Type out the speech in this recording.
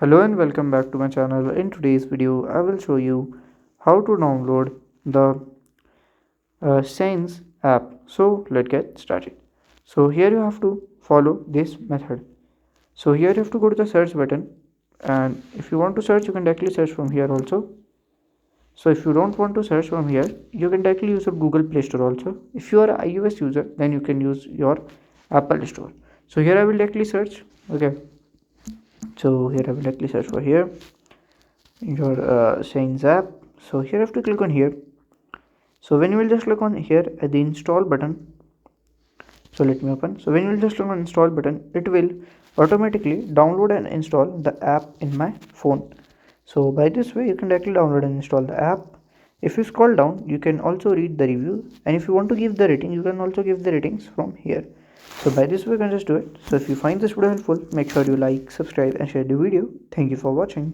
Hello and welcome back to my channel. In today's video I will show you how to download the Cync app. So let's get started. So here you have to follow this method. So here you have to go to the search button, and if you want to search you can directly search from here also. So if you don't want to search from here, you can directly use your Google Play Store also. If you are an iOS user, then you can use your Apple Store. So here I will directly search. Okay, so here I will directly search for here your Cync app. So here I have to click on here. So when you will just click on here at the install button, so let me open. So when you will just click on install button, it will automatically download and install the app in my phone. So by this way you can directly download and install the app. If you scroll down, you can also read the review, and if you want to give the rating, you can also give the ratings from here. So by this way you can just do it. So if you find this video helpful, make sure you like, subscribe and share the video. Thank you for watching.